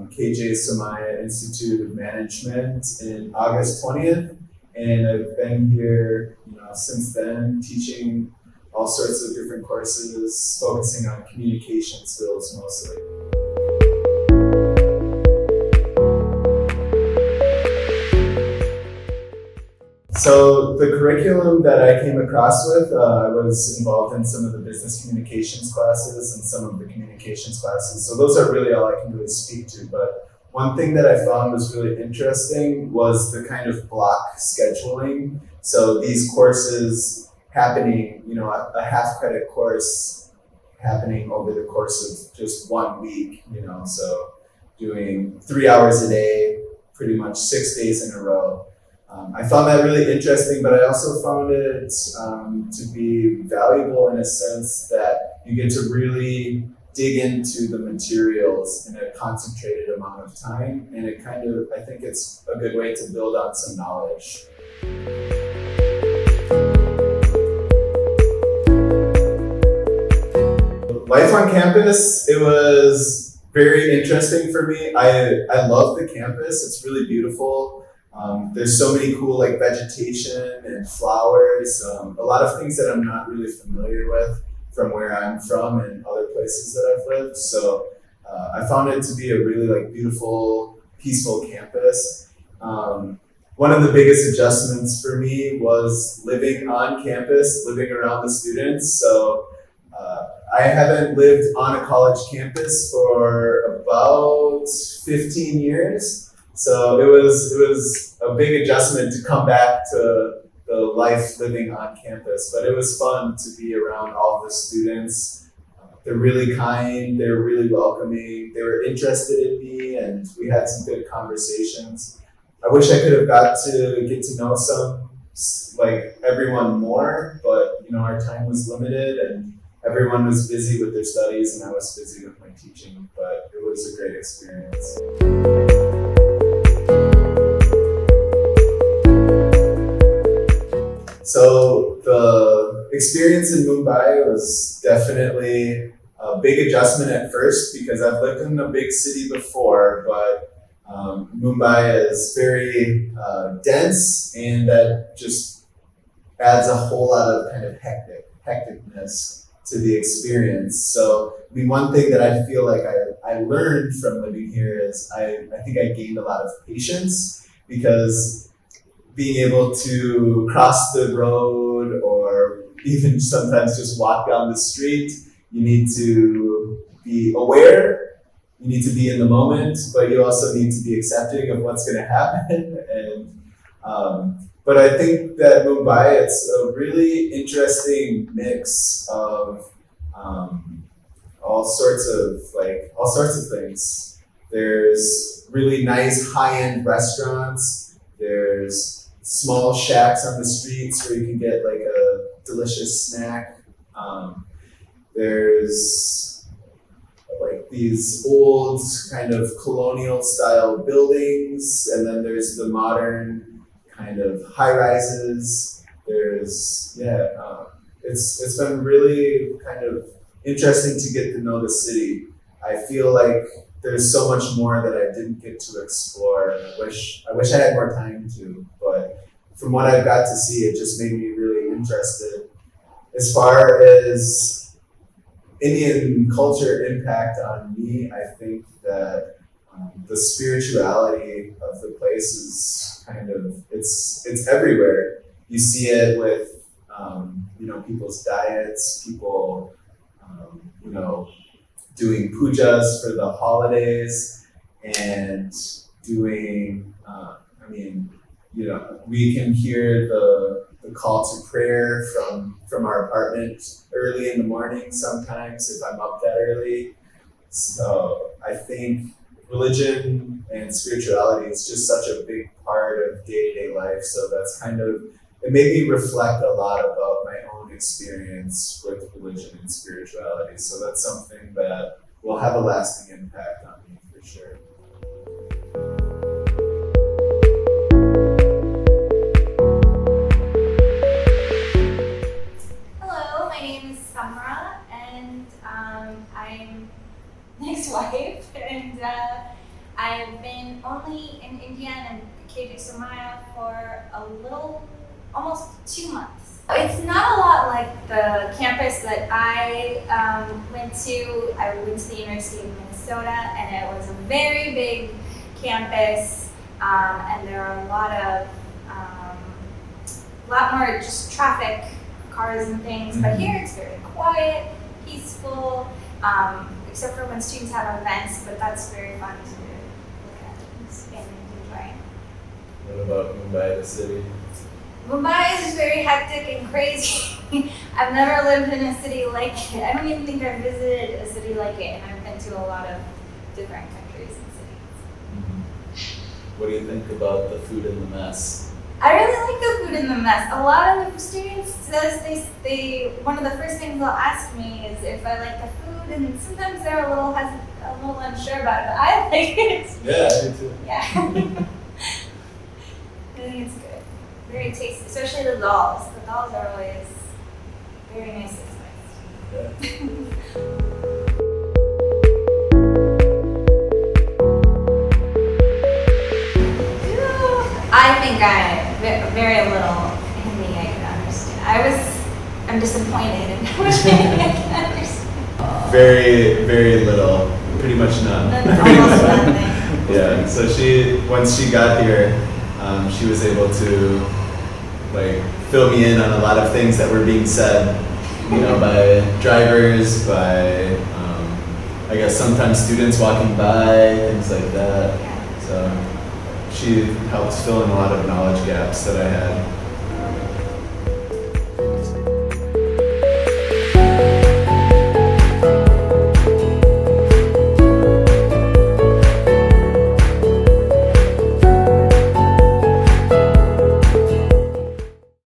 KJ Somaiya Institute of Management in August 20th, and I've been here since then, teaching all sorts of different courses, focusing on communication skills mostly. So the curriculum that I came across with, I was involved in some of the business communications classes and some of the communications classes. So those are really all I can really speak to. But one thing that I found was really interesting was the kind of block scheduling. So these courses happening, a half credit course happening over the course of just 1 week, so doing 3 hours a day, pretty much 6 days in a row. I found that really interesting, but I also found it to be valuable in a sense that you get to really dig into the materials in a concentrated amount of time, and I think it's a good way to build on some knowledge. Life on campus, it was very interesting for me. I love the campus, it's really beautiful. There's so many cool vegetation and flowers, a lot of things that I'm not really familiar with from where I'm from and other places that I've lived. So I found it to be a really beautiful, peaceful campus. One of the biggest adjustments for me was living on campus, living around the students. So I haven't lived on a college campus for about 15 years. So it was a big adjustment to come back to the life living on campus, but it was fun to be around all the students. They're really kind, they're really welcoming, they were interested in me, and we had some good conversations. I wish I could have got to get to know everyone more, but our time was limited and everyone was busy with their studies and I was busy with my teaching, but it was a great experience. So the experience in Mumbai was definitely a big adjustment at first because I've lived in a big city before, but Mumbai is very dense, and that just adds a whole lot of kind of hecticness to the experience. So one thing that I feel like I learned from living here is I think I gained a lot of patience, because being able to cross the road or even sometimes just walk down the street, you need to be aware, you need to be in the moment, but you also need to be accepting of what's going to happen. But I think that Mumbai, it's a really interesting mix of all sorts of things. There's really nice high-end restaurants. There's small shacks on the streets where you can get a delicious snack. There's these old kind of colonial style buildings, and then there's the modern kind of high rises. It's been really kind of interesting to get to know the city. I feel like there's so much more that I didn't get to explore, and I wish I had more time to, but from what I've got to see, it just made me really interested. As far as Indian culture impact on me, I think that the spirituality of the place is it's everywhere. You see it with people's diets, people doing pujas for the holidays, and doing we can hear the call to prayer from our apartment early in the morning sometimes if I'm up that early. So I think religion and spirituality is just such a big part of day-to-day life. So that's it made me reflect a lot about my own experience with religion and spirituality. So that's something that will have a lasting impact on me for sure. Hello, my name is Samra, and I'm Nick's wife, and I've been only in India and KJ Somaiya for almost 2 months. It's not a lot like the campus that I went to. I went to the University of Minnesota, and it was a very big campus, and there are a lot more just traffic, cars and things. But here it's very quiet, peaceful, except for when students have events. But that's very fun to look at and enjoy. What about Mumbai, the city? Mumbai is just very hectic and crazy. I've never lived in a city like it. I don't even think I've visited a city like it, and I've been to a lot of different countries and cities. What do you think about the food in the mess? I really like the food in the mess. A lot of the students says they one of the first things they'll ask me is if I like the food, and sometimes they're a little unsure about it. But I like it. Yeah, me too. Yeah. I think it's good. Very tasty, especially the dolls. The dolls are always very nicely spiced. Yeah. I think very little Hindi I can understand. I'm disappointed in how much Hindi I can understand. Very little. Pretty much none. Almost nothing. Yeah. So once she got here, she was able to fill me in on a lot of things that were being said, by drivers, by I guess sometimes students walking by, things like that. Yeah. So she helped fill in a lot of knowledge gaps that I had.